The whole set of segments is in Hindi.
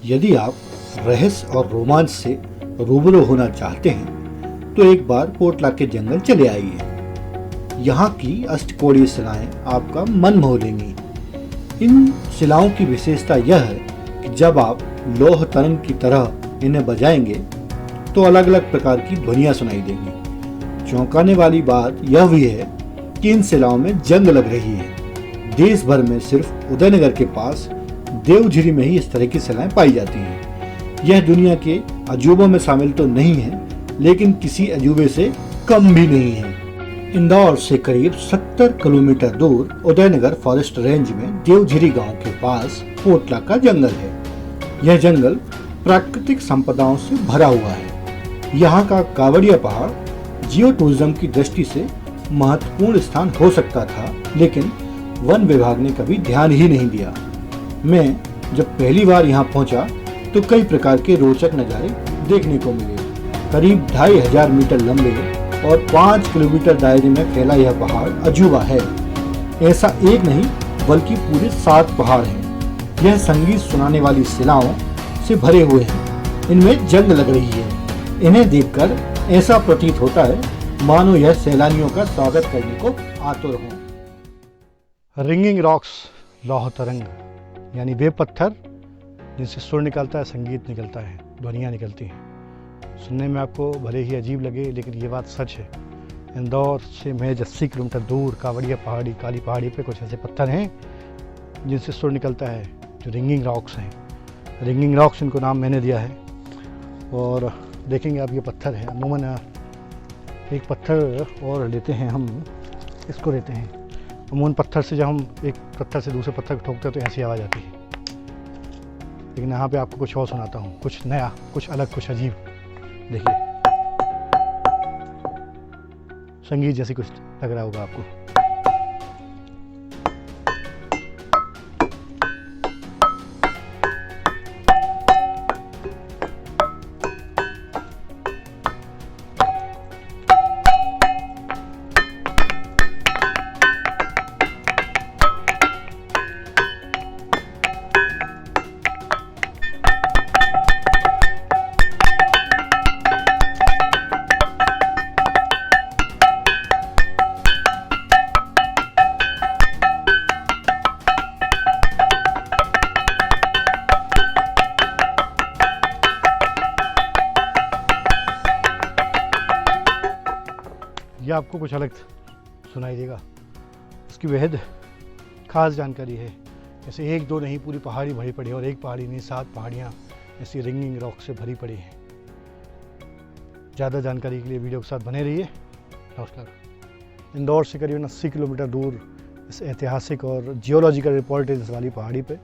यदि आप रहस्य और रोमांच से रूबरू होना चाहते हैं तो एक बार कोटला के जंगल चले आइए। यहाँ की अष्टकोणीय शिलाएं आपका मन मोह लेंगी। इन शिलाओं की विशेषता यह है कि जब आप लौह तरंग की तरह इन्हें बजाएंगे तो अलग अलग प्रकार की ध्वनियाँ सुनाई देंगी। चौंकाने वाली बात यह भी है कि इन शिलाओं में जंग लग रही है। देश भर में सिर्फ उदयनगर के पास देवझिरी में ही इस तरह की शिलाएं पाई जाती हैं। यह दुनिया के अजूबों में शामिल तो नहीं है, लेकिन किसी अजूबे से कम भी नहीं है। इंदौर से करीब 70 किलोमीटर दूर उदयनगर फॉरेस्ट रेंज में देवझिरी गांव के पास कोटला का जंगल है। यह जंगल प्राकृतिक संपदाओं से भरा हुआ है। यहाँ का कावड़िया पहाड़ जियो टूरिज्म की दृष्टि से महत्वपूर्ण स्थान हो सकता था, लेकिन वन विभाग ने कभी ध्यान ही नहीं दिया। मैं जब पहली बार यहाँ पहुँचा तो कई प्रकार के रोचक नज़ारे देखने को मिले। करीब 2500 मीटर लंबे और 5 किलोमीटर दायरे में फैला यह पहाड़ अजूबा है। ऐसा एक नहीं बल्कि पूरे 7 पहाड़ हैं। यह संगीत सुनाने वाली शिलाओं से भरे हुए हैं। इनमें जंग लग रही है। इन्हें देखकर ऐसा प्रतीत होता है मानो यह सैलानियों का स्वागत करने को आतुर हों। रिंगिंग रॉक्स, लौह तरंग यानी वे पत्थर जिनसे सुर निकलता है, संगीत निकलता है, ध्वनियाँ निकलती हैं। सुनने में आपको भले ही अजीब लगे, लेकिन ये बात सच है। इंदौर से महज 80 किलोमीटर दूर कावड़िया पहाड़ी, काली पहाड़ी पे कुछ ऐसे पत्थर हैं जिनसे सुर निकलता है, जो रिंगिंग रॉक्स हैं। रिंगिंग रॉक्स इनको नाम मैंने दिया है। और देखेंगे आप, ये पत्थर है। अमूमन एक पत्थर और लेते हैं हम, इसको लेते हैं। अमूमन पत्थर से जब हम एक पत्थर से दूसरे पत्थर को ठोकते हैं तो ऐसी आवाज़ आती है, लेकिन यहाँ पे आपको कुछ और सुनाता हूँ, कुछ नया, कुछ अलग, कुछ अजीब। देखिए, संगीत जैसी कुछ लग रहा होगा आपको। यह आपको कुछ अलग सुनाई देगा। इसकी बेहद खास जानकारी है। ऐसे एक दो नहीं, पूरी पहाड़ी भरी पड़ी है, और एक पहाड़ी नहीं, 7 पहाड़ियाँ ऐसी रिंगिंग रॉक से भरी पड़ी हैं। ज़्यादा जानकारी के लिए वीडियो के साथ बने रहिए। नमस्कार। इंदौर से करीबन 80 किलोमीटर दूर इस ऐतिहासिक और जियोलॉजिकल इंपॉर्टेंस वाली पहाड़ी पे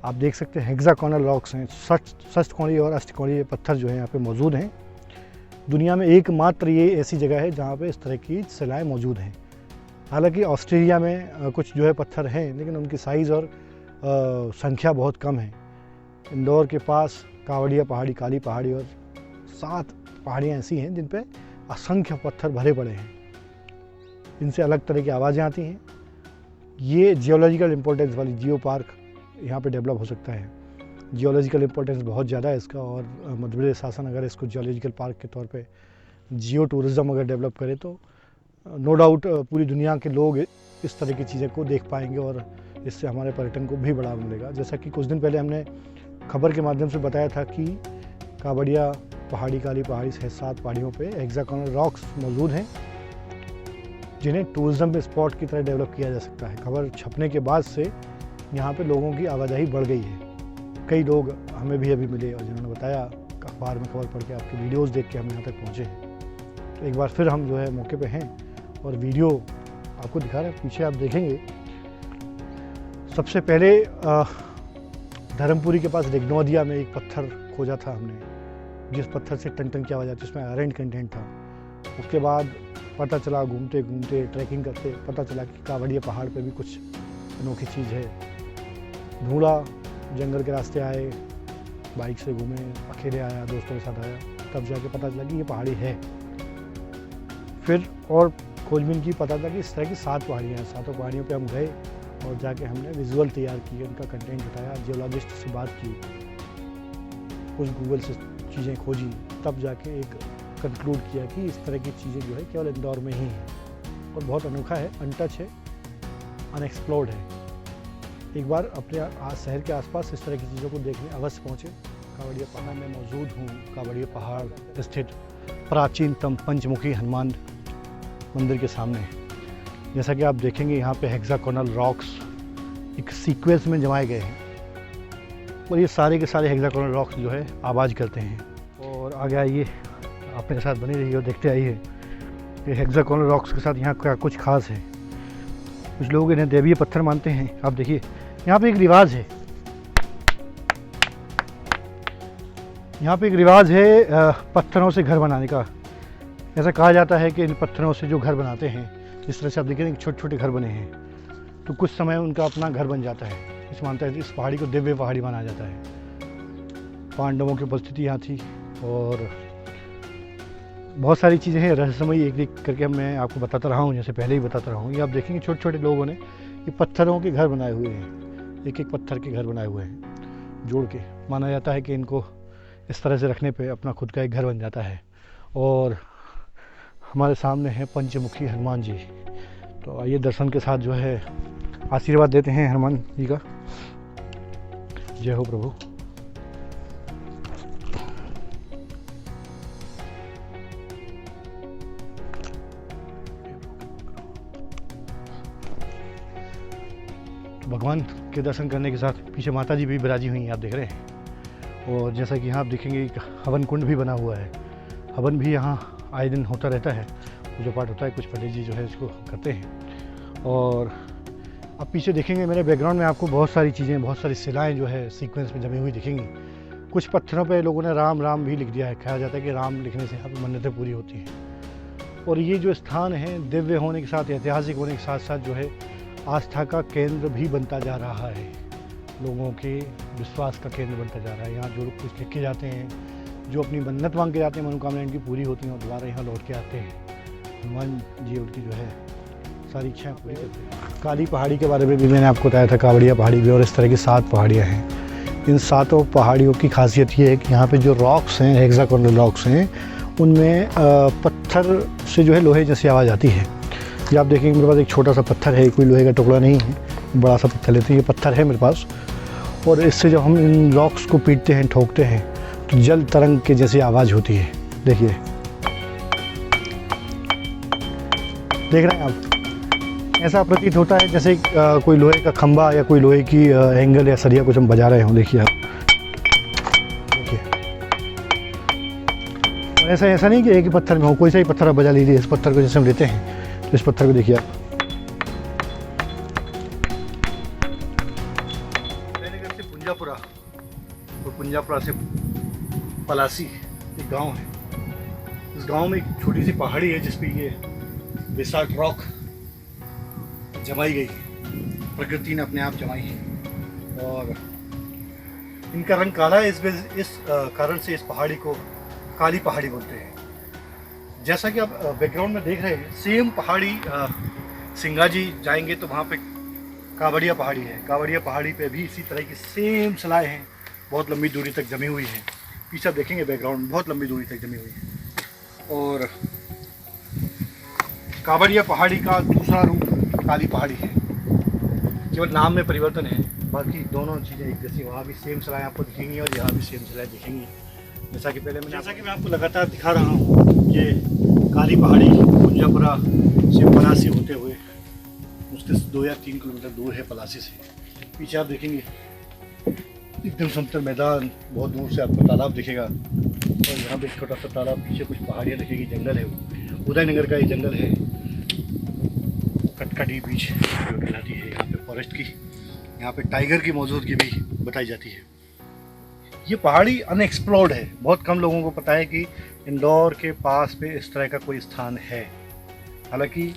आप देख सकते हैं हेक्सागोनल रॉक्स हैं। षष्ठकोणीय और अष्टकोणीय पत्थर जो हैं यहाँ पे मौजूद हैं। दुनिया में एकमात्र ये ऐसी जगह है जहाँ पे इस तरह की शिलाएँ मौजूद हैं। हालांकि ऑस्ट्रेलिया में कुछ जो है पत्थर हैं, लेकिन उनकी साइज़ और संख्या बहुत कम है। इंदौर के पास कावड़िया पहाड़ी, काली पहाड़ी और 7 पहाड़ियाँ ऐसी हैं जिन पे असंख्य पत्थर भरे पड़े हैं। इनसे अलग तरह की आवाज़ें आती हैं। ये जियोलॉजिकल इम्पोर्टेंस वाली जियो पार्क यहाँ पे डेवलप हो सकता है। जियोलॉजिकल इम्पोर्टेंस बहुत ज़्यादा है इसका, और मध्य प्रदेश शासन अगर इसको जियोलॉजिकल पार्क के तौर पे जियो टूरिज़्म अगर डेवलप करे तो नो डाउट पूरी दुनिया के लोग इस तरह की चीज़ें को देख पाएंगे, और इससे हमारे पर्यटन को भी बढ़ावा मिलेगा। जैसा कि कुछ दिन पहले हमने खबर के माध्यम से बताया था कि कावड़िया पहाड़ी, काली पहाड़ी से 7 पहाड़ियों पे हेक्सागोनल रॉक्स मौजूद हैं जिन्हें टूरिज़्म स्पॉट की तरह डेवलप किया जा सकता है। खबर छपने के बाद से यहाँ पे लोगों की आवाजाही बढ़ गई है। कई लोग हमें भी अभी मिले और जिन्होंने बताया, अखबार में खबर पढ़ के, आपकी वीडियोस देख के हम यहाँ तक पहुँचे हैं। तो एक बार फिर हम जो है मौके पे हैं और वीडियो आपको दिखा रहे हैं। पीछे आप देखेंगे, सबसे पहले धर्मपुरी के पास रिग्नोदिया में एक पत्थर खोजा था हमने, जिस पत्थर से टन टन की आवाज़ आती, उसमें आयरन कंटेंट था। उसके बाद पता चला, घूमते घूमते ट्रैकिंग करते पता चला कि कावड़िया पहाड़ पे भी कुछ अनोखी चीज़ है। ढूंढा, जंगल के रास्ते आए, बाइक से घूमे, अकेले आया, दोस्तों के साथ आया, तब जाके पता चला कि ये पहाड़ी है। फिर और खोजबीन की, पता था कि इस तरह की 7 पहाड़ियाँ हैं। 7 पहाड़ियों पे हम गए और जाके हमने विजुअल तैयार किए, उनका कंटेंट उठाया, जियोलॉजिस्ट से बात की, कुछ गूगल से चीज़ें खोजी, तब जाके एक कंक्लूड किया कि इस तरह की चीज़ें जो है केवल इंदौर में ही हैं और बहुत अनोखा है, अनटच है, अनएक्सप्लोर्ड है। एक बार अपने शहर के आसपास इस तरह की चीज़ों को देखने अवश्य पहुँचे। कावड़िया पहाड़ में मौजूद हूँ। कावड़िया पहाड़ स्थित प्राचीनतम पंचमुखी हनुमान मंदिर के सामने। जैसा कि आप देखेंगे यहाँ पे हेक्सागोनल रॉक्स एक सीक्वेंस में जमाए गए हैं और ये सारे के सारे हेक्सागोनल रॉक्स जो है आवाज़ करते हैं। और आगे आइए, अपने साथ बनी रहिए और देखते आइए कि हेक्सागोनल रॉक्स के साथ यहाँ क्या कुछ खास है। कुछ लोग इन्हें देवीय पत्थर मानते हैं। आप देखिए यहाँ पे एक रिवाज है, यहाँ पे एक रिवाज है पत्थरों से घर बनाने का। ऐसा कहा जाता है कि इन पत्थरों से जो घर बनाते हैं, जिस तरह से आप देखिए छोटे छोटे घर बने हैं, तो कुछ समय उनका अपना घर बन जाता है। इस मानता है कि इस पहाड़ी को दिव्य पहाड़ी माना जाता है। पांडवों की उपस्थिति यहाँ थी और बहुत सारी चीज़ें हैं रहस्यमयी, एक एक करके मैं आपको बताता रहा हूँ, जैसे पहले ही बताता रहा हूँ। ये आप देखेंगे छोटे छोटे लोगों ने ये पत्थरों के घर बनाए हुए हैं, एक एक पत्थर के घर बनाए हुए हैं जोड़ के। माना जाता है कि इनको इस तरह से रखने पे अपना खुद का एक घर बन जाता है। और हमारे सामने है पंचमुखी हनुमान जी। तो आइए दर्शन के साथ जो है आशीर्वाद देते हैं हनुमान जी का। जय हो प्रभु। भगवान के दर्शन करने के साथ पीछे माता जी भी विराजी हुई हैं, आप देख रहे हैं। और जैसा कि यहाँ आप देखेंगे एक हवन कुंड भी बना हुआ है। हवन भी यहाँ आए दिन होता रहता है, पूजा पाठ होता है, कुछ पंडित जी जो है इसको करते हैं। और आप पीछे देखेंगे मेरे बैकग्राउंड में आपको बहुत सारी चीज़ें, बहुत सारी शिलाएँ जो है सीक्वेंस में जमी हुई दिखेंगी। कुछ पत्थरों पे लोगों ने राम राम भी लिख दिया है। कहा जाता है कि राम लिखने से यहाँ पर मन्नतें पूरी होती हैं। और ये जो स्थान है दिव्य होने के साथ, ऐतिहासिक होने के साथ साथ जो है आस्था का केंद्र भी बनता जा रहा है, लोगों के विश्वास का केंद्र बनता जा रहा है। यहाँ जो कुछ लिखे जाते हैं, जो अपनी मन्नत मांग के जाते हैं, मनोकामना इनकी पूरी होती हैं और दोबारा यहाँ लौट के आते हैं। हनुमान जी उनकी जो है सारी इच्छाएँ पूरी करते हैं। काली पहाड़ी के बारे में भी मैंने आपको बताया था, कावड़िया पहाड़ी भी, और इस तरह की 7 पहाड़ियाँ हैं। इन 7 पहाड़ियों की खासियत ये है कि यहाँ पे जो रॉक्स हैं, हेक्सागोनल रॉक्स हैं, उनमें पत्थर से जो है लोहे जैसी आवाज़ आती है। ये आप देखेंगे मेरे पास एक छोटा सा पत्थर है, कोई लोहे का टुकड़ा नहीं है, बड़ा सा पत्थर लेते हैं। ये पत्थर है मेरे पास, और इससे जब हम इन रॉक्स को पीटते हैं, ठोकते हैं, तो जल तरंग के जैसी आवाज़ होती है। देखिए, देख रहे हैं आप, ऐसा प्रतीत होता है जैसे कोई लोहे का खंभा या कोई लोहे की एंगल या सरिया कुछ हम बजा रहे हों। देखिए आप, देखिए, और ऐसा नहीं कि एक ही पत्थर में हो, कोई सा ही पत्थर आप बजा लीजिए। इस पत्थर को जैसे हम लेते हैं, तो इस पत्थर को देखिए आप, से पुंजापुरा और पुंजापुरा से पलासी एक गांव है। इस गांव में एक छोटी सी पहाड़ी है जिस पे ये बेसाल्ट रॉक जमाई गई, प्रकृति ने अपने आप जमाई है। और इनका रंग काला है। इस कारण से इस पहाड़ी को काली पहाड़ी बोलते हैं। जैसा कि आप बैकग्राउंड में देख रहे हैं, सेम पहाड़ी सिंगाजी जाएंगे तो वहाँ पे कावड़िया पहाड़ी है। कावड़िया पहाड़ी पे भी इसी तरह की सेम शिलाएँ हैं, बहुत लंबी दूरी तक जमी हुई हैं। पीछे आप देखेंगे बैकग्राउंड बहुत लंबी दूरी तक जमी हुई है। और कावड़िया पहाड़ी का दूसरा रूप काली पहाड़ी है, केवल नाम में परिवर्तन है, बाकी दोनों चीज़ें एक जैसी। वहाँ भी सेम शिलाएँ आपको दिखेंगी और यहाँ भी सेम शिलाएँ दिखेंगी। जैसा कि मैं आपको लगातार दिखा रहा हूँ, ये काली पहाड़ी पुंजापुरा से पलासी होते हुए मुश्किल 2 या 3 किलोमीटर दूर है पलासी से। पीछे आप देखेंगे एकदम समतल मैदान, बहुत दूर से आपको तालाब दिखेगा, और यहाँ पे एक छोटा सा तालाब, पीछे कुछ पहाड़ियाँ दिखेगी, जंगल है। उदयनगर का ये जंगल है, कटकटी बीच जो कहलाती है यहाँ पे फॉरेस्ट की। यहाँ पे टाइगर की मौजूदगी भी बताई जाती है। ये पहाड़ी अनएक्सप्लोर्ड है, बहुत कम लोगों को पता है कि इंदौर के पास पे इस तरह का कोई स्थान है। हालांकि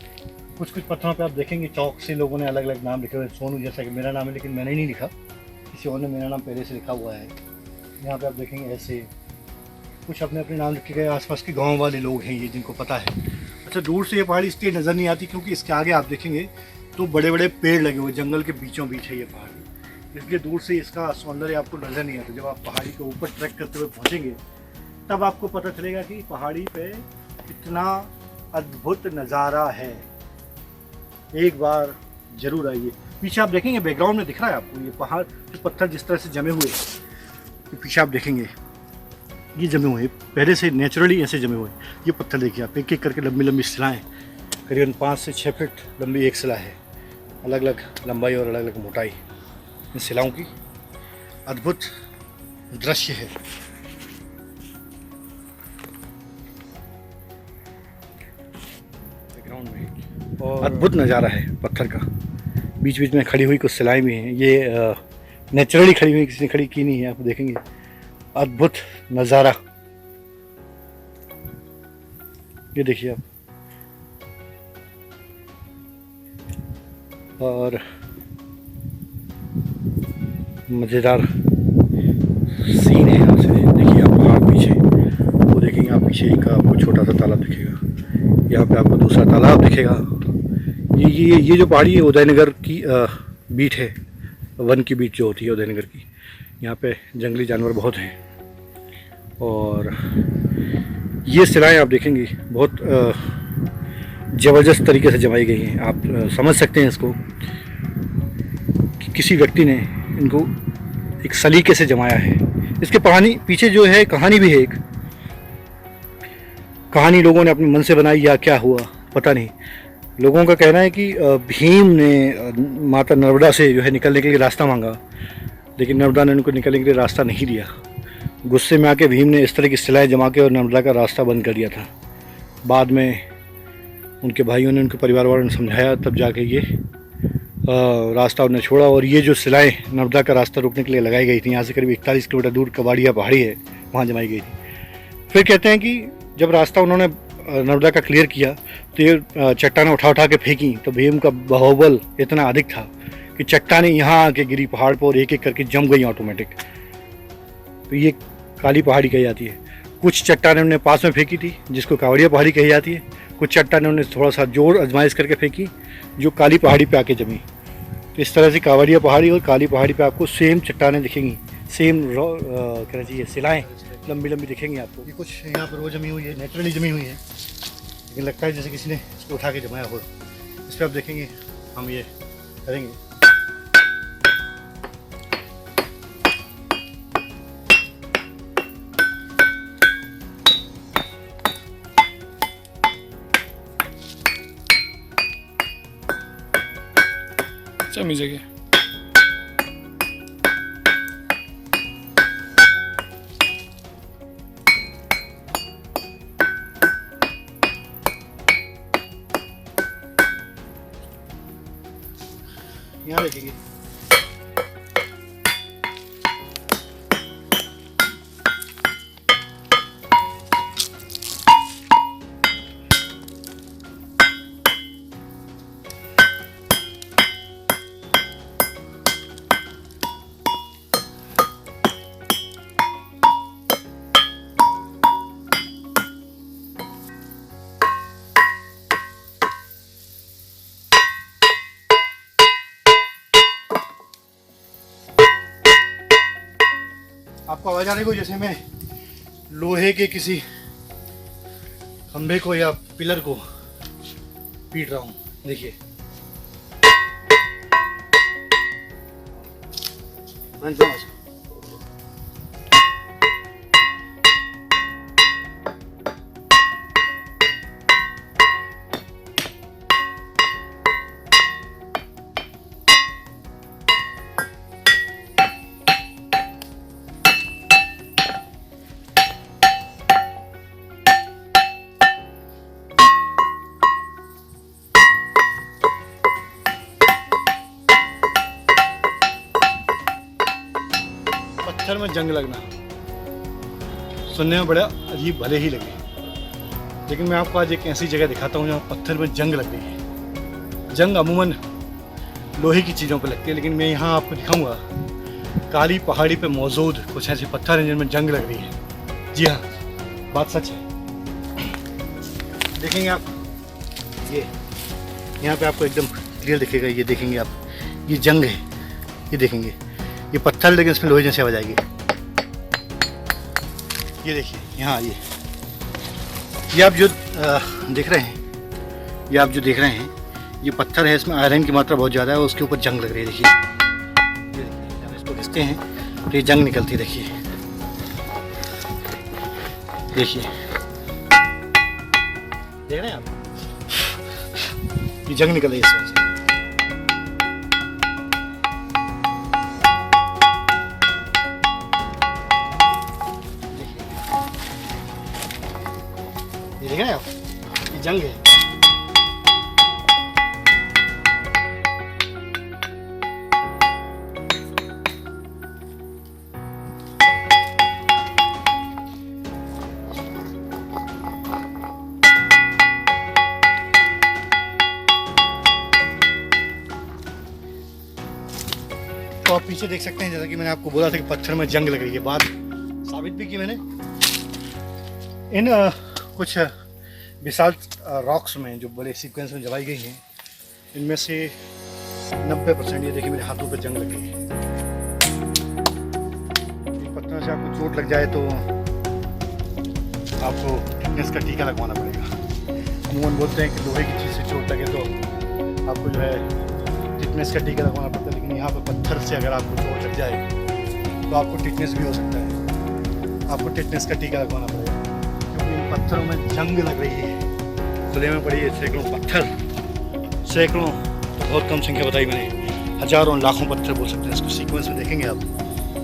कुछ पत्थरों पे आप देखेंगे चौक से लोगों ने अलग अलग नाम लिखे हुए। सोनू जैसा कि मेरा नाम है, लेकिन मैंने नहीं लिखा, किसी और ने मेरा नाम पहले से लिखा हुआ है। यहाँ पे आप देखेंगे ऐसे कुछ अपने अपने नाम लिखे गए। आसपास के गांव वाले लोग हैं ये, जिनको पता है। अच्छा, दूर से ये पहाड़ी इसलिए नज़र नहीं आती क्योंकि इसके आगे आप देखेंगे तो बड़े बड़े पेड़ लगे हुए, जंगल के बीचों बीच है ये पहाड़ी, इसलिए दूर से इसका सौंदर्य आपको नज़र नहीं आता। जब आप पहाड़ी के ऊपर ट्रैक करते हुए पहुँचेंगे तब आपको पता चलेगा कि पहाड़ी पे कितना अद्भुत नज़ारा है। एक बार ज़रूर आइए। पीछे आप देखेंगे बैकग्राउंड में दिख रहा है आपको ये पहाड़ के पत्थर जिस तरह से जमे हुए हैं, पीछे आप देखेंगे ये जमे हुए पहले से नेचुरली ऐसे जमे हुए। ये पत्थर देखिए आप, एक एक करके लंबी लंबी शिलाएँ, करीबन 5 से 6 फीट लंबी एक शिला है, अलग अलग लंबाई और अलग अलग मोटाई। इन शिलाओं की अद्भुत दृश्य है। बैकग्राउंड में और अद्भुत नज़ारा है पत्थर का। बीच बीच में खड़ी हुई कुछ शिलाएँ भी हैं, ये नेचुरली खड़ी हुई, किसी ने खड़ी की नहीं है। आप देखेंगे अद्भुत नज़ारा, ये देखिए आप। और मज़ेदार सीन है यहाँ से। देखिए आप पहाड़ पीछे, वो देखेंगे आप पीछे एक आपको छोटा सा तालाब दिखेगा, यहाँ पे आपको दूसरा तालाब दिखेगा। ये जो पहाड़ी है उदयनगर की बीट है, वन की बीट जो होती है उदयनगर की। यहाँ पे जंगली जानवर बहुत हैं और ये शिलाएँ आप देखेंगे बहुत ज़बरदस्त तरीके से जमाई गई हैं। आप समझ सकते हैं इसको कि किसी व्यक्ति ने इनको एक सलीके से जमाया है। इसके पीछे जो है कहानी भी है, एक कहानी लोगों ने अपने मन से बनाई या क्या हुआ पता नहीं। लोगों का कहना है कि भीम ने माता नर्मदा से जो है निकलने के लिए रास्ता मांगा, लेकिन नर्मदा ने उनको निकलने के लिए रास्ता नहीं दिया। गुस्से में आके भीम ने इस तरह की शिलाएँ जमा के और नर्मदा का रास्ता बंद कर दिया था। बाद में उनके भाइयों ने, उनके परिवार वालों ने समझाया, तब जाके ये रास्ता उन्हें छोड़ा। और ये जो शिलाएँ नर्मदा का रास्ता रोकने के लिए लगाई गई थी, यहाँ से करीब 41 किलोमीटर दूर कबाड़िया पहाड़ी है, वहाँ जमाई गई थी। फिर कहते हैं कि जब रास्ता उन्होंने नर्मदा का क्लियर किया तो ये चट्टानें उठा के फेंकी, तो भीम का बाहुबल इतना अधिक था कि चट्टानें यहाँ आके गिरी पहाड़ पर और एक एक करके जम गई ऑटोमेटिक। तो ये काली पहाड़ी कही जाती है। कुछ चट्टानें उन्होंने पास में फेंकी थी जिसको कावड़िया पहाड़ी कही जाती है, कुछ चट्टानें उन्होंने थोड़ा सा जोर आजमाइश करके फेंकी जो काली पहाड़ी पे आके जमी। तो इस तरह से कावड़िया पहाड़ी और काली पहाड़ी पे आपको सेम चट्टानें दिखेंगी, सेम कहना चाहिए शिलाएँ लंबी लंबी दिखेंगी आपको। ये कुछ यहाँ पर वो जमी हुई है, नेचुरली जमी हुई है, लेकिन लगता है जैसे किसी ने इसको उठा के जमाया हो। इस पर आप देखेंगे हम ये करेंगे। जमी जगह यहाँ देखेंगे आपको आवाज आने को जैसे मैं लोहे के किसी खंभे को या पिलर को पीट रहा हूँ। देखिए पत्थर में जंग लगना सुनने में बड़ा अजीब भले ही लगे, लेकिन मैं आपको आज एक ऐसी जगह दिखाता हूँ जहाँ पत्थर में जंग लग गई है। जंग अमूमन लोहे की चीज़ों पर लगती है, लेकिन मैं यहाँ आपको दिखाऊंगा काली पहाड़ी पे मौजूद कुछ ऐसे पत्थर हैं जिनमें जंग लग रही है। जी हाँ, बात सच है। देखेंगे आप ये यहाँ पे आपको एकदम क्लियर दिखेगा, ये देखेंगे आप, ये जंग है, ये देखेंगे, ये पत्थर लेकिन इसमें लोहे जैसे आवाज आएगी। ये देखिए यहाँ ये आप जो देख रहे हैं, ये आप जो देख रहे हैं ये पत्थर है, इसमें आयरन की मात्रा बहुत ज़्यादा है और उसके ऊपर जंग लग रही है। देखिए ये देखिए, जब इसको घिसते हैं तो ये जंग निकलती है। देखिए देखिए, देख रहे हैं आप, ये जंग निकल रही है इस वजह से। ये देख रहे हैं आप, ये जंग है। तो आप पीछे देख सकते हैं, जैसा कि मैंने आपको बोला था कि पत्थर में जंग लग रही है, बात साबित भी की मैंने। इन कुछ विशाल रॉक्स में जो बड़े सीक्वेंस में जलाई गई हैं, इनमें से 90% ये देखिए मेरे हाथों पे जंग लग गई है। इन पत्थरों से आपको चोट लग जाए तो आपको टिटनेस का टीका लगवाना पड़ेगा। अमूमन बोलते हैं कि लोहे की चीज़ से चोट लगे तो आपको जो है टिटनेस का टीका लगवाना पड़ता है, लेकिन यहाँ पर पत्थर से अगर आपको चोट लग जाए तो आपको टिटनेस भी हो सकता है। आपको टिटनेस का टीका लगवाना पड़ेगा क्योंकि इन पत्थरों में जंग लग रही है। खुले में पड़ी है सैकड़ों पत्थर, सैकड़ों तो बहुत कम संख्या बताई मैंने, हजारों लाखों पत्थर बोल सकते हैं इसको। सीक्वेंस में देखेंगे आप,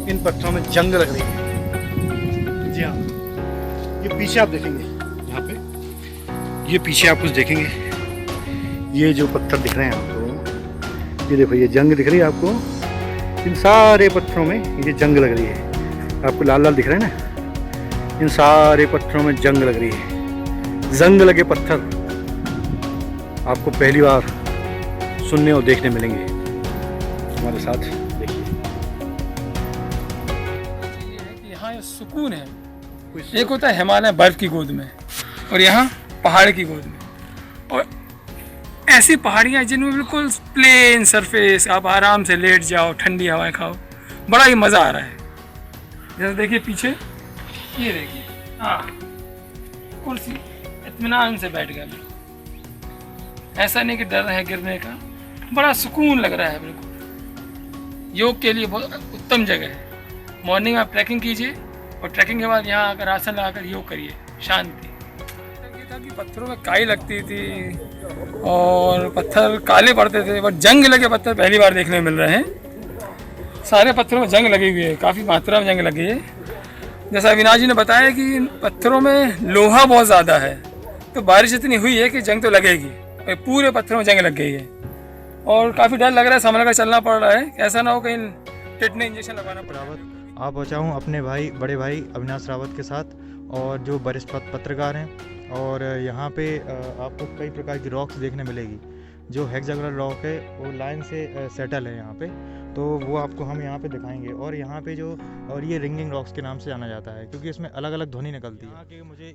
इन पत्थरों में जंग लग रही है। जी हाँ, ये पीछे आप देखेंगे, यहाँ पे ये पीछे आप कुछ देखेंगे, ये जो पत्थर दिख रहे हैं आपको, ये देखो ये जंग दिख रही है आपको। इन सारे पत्थरों में ये जंग लग रही है, आपको लाल लाल दिख रहा है ना, इन सारे पत्थरों में जंग लग रही है। जंग लगे पत्थर आपको पहली बार सुनने और देखने मिलेंगे। हमारे साथ देखिए, ये है कि यहाँ सुकून है। एक होता है हिमालय बर्फ की गोद में, और यहाँ पहाड़ की गोद में, और ऐसी पहाड़ियाँ जिनमें बिल्कुल प्लेन सरफेस, आप आराम से लेट जाओ, ठंडी हवाएं खाओ, बड़ा ही मज़ा आ रहा है। जैसे देखिए पीछे, ये देखिए, हाँ कुर्सी, इत्मीनान से बैठ गया बिल्कुल, ऐसा नहीं कि डर है गिरने का, बड़ा सुकून लग रहा है बिल्कुल। योग के लिए बहुत उत्तम जगह है। मॉर्निंग में आप ट्रैकिंग कीजिए और ट्रैकिंग के बाद यहाँ आकर आसन लगाकर योग करिए, शांति। ये था कि पत्थरों में काई लगती थी और पत्थर काले पड़ते थे, बट जंग लगे पत्थर पहली बार देखने में मिल रहे हैं। सारे पत्थरों में जंग लगी हुई है, काफ़ी मात्रा में जंग लगी है। जैसा अविनाश जी ने बताया कि इन पत्थरों में लोहा बहुत ज़्यादा है, तो बारिश इतनी हुई है कि जंग तो लगेगी, और पूरे पत्थरों में जंग लग गई है और काफ़ी डर लग रहा है, संभल कर चलना पड़ रहा है, ऐसा ना हो कहीं टिटनेस इंजेक्शन लगाना पड़ा। आप बचाऊँ अपने भाई, बड़े भाई अविनाश रावत के साथ, और जो वरिष्ठ पत्रकार हैं। और यहाँ पे आपको कई प्रकार की रॉक्स देखने मिलेगी। जो हेक्सागोनल रॉक है वो लाइन से सेटल है यहाँ पे, तो वो आपको हम यहाँ पे दिखाएंगे। और यहाँ पे जो, और ये रिंगिंग रॉक्स के नाम से जाना जाता है क्योंकि इसमें अलग अलग ध्वनि निकलती है। यहाँ के मुझे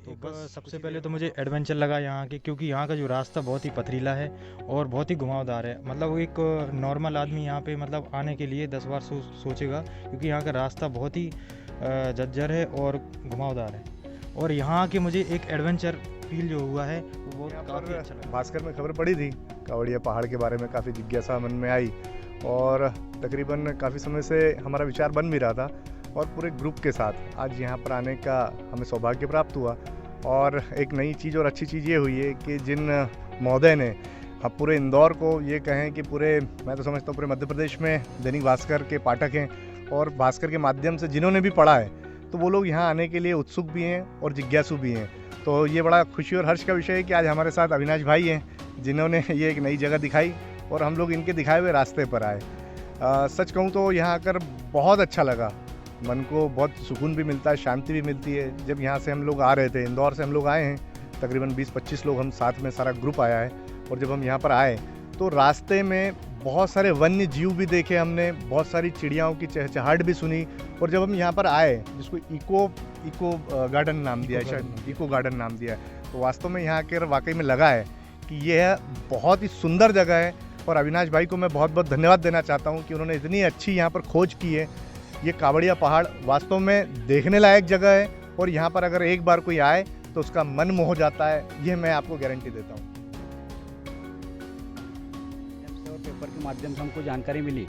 सबसे पहले तो मुझे एडवेंचर लगा यहाँ के, क्योंकि यहाँ का जो रास्ता बहुत ही पथरीला है और बहुत ही घुमावदार है। मतलब एक नॉर्मल आदमी यहाँ पे मतलब आने के लिए 10 बार सोचेगा, क्योंकि यहाँ का रास्ता बहुत ही जर्जर है और घुमावदार है। और यहाँ के मुझे एक एडवेंचर फील जो हुआ है वो काफ़ी अच्छा लगा। भास्कर में खबर पड़ी थी कावड़िया पहाड़ के बारे में, काफ़ी जिज्ञासा मन में आई और तकरीबन काफ़ी समय से हमारा विचार बन भी रहा था। और पूरे ग्रुप के साथ आज यहाँ पर आने का हमें सौभाग्य प्राप्त हुआ। और एक नई चीज़ और अच्छी चीज़ ये हुई है कि जिन महोदय ने अब पूरे इंदौर को ये कहें कि पूरे, मैं तो समझता हूँ पूरे मध्य प्रदेश में दैनिक भास्कर के पाठक हैं, और भास्कर के माध्यम से जिन्होंने भी पढ़ा है तो वो लोग यहाँ आने के लिए उत्सुक भी हैं और जिज्ञासु भी हैं। तो ये बड़ा खुशी और हर्ष का विषय है कि आज हमारे साथ अविनाश भाई हैं, जिन्होंने ये एक नई जगह दिखाई और हम लोग इनके दिखाए हुए रास्ते पर आए। सच कहूँ तो यहाँ आकर बहुत अच्छा लगा, मन को बहुत सुकून भी मिलता है, शांति भी मिलती है। जब यहाँ से हम लोग आ रहे थे, इंदौर से हम लोग आए हैं, तकरीबन 20-25 लोग हम साथ में, सारा ग्रुप आया है। और जब हम यहाँ पर आए तो रास्ते में बहुत सारे वन्य जीव भी देखे हमने, बहुत सारी चिड़ियाओं की चहचहाहट भी सुनी। और जब हम यहाँ पर आए, जिसको इको गार्डन नाम दिया है, शायद इको गार्डन नाम दिया है, तो वास्तव में यहाँ आकर वाकई में लगा है कि यह बहुत ही सुंदर जगह है। और अविनाश भाई को मैं बहुत बहुत धन्यवाद देना चाहता हूँ कि उन्होंने इतनी अच्छी यहाँ पर खोज की है। ये कावड़िया पहाड़ वास्तव में देखने लायक जगह है और यहाँ पर अगर एक बार कोई आए तो उसका मन मोह जाता है, ये मैं आपको गारंटी देता हूँ। और पेपर के माध्यम से हमको जानकारी मिली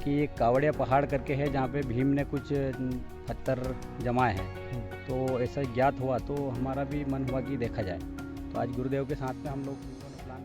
कि एक कावड़िया पहाड़ करके है जहाँ पे भीम ने कुछ पत्थर जमाए हैं, तो ऐसा ज्ञात हुआ तो हमारा भी मन हुआ कि देखा जाए। तो आज गुरुदेव के साथ में हम लोग प्लान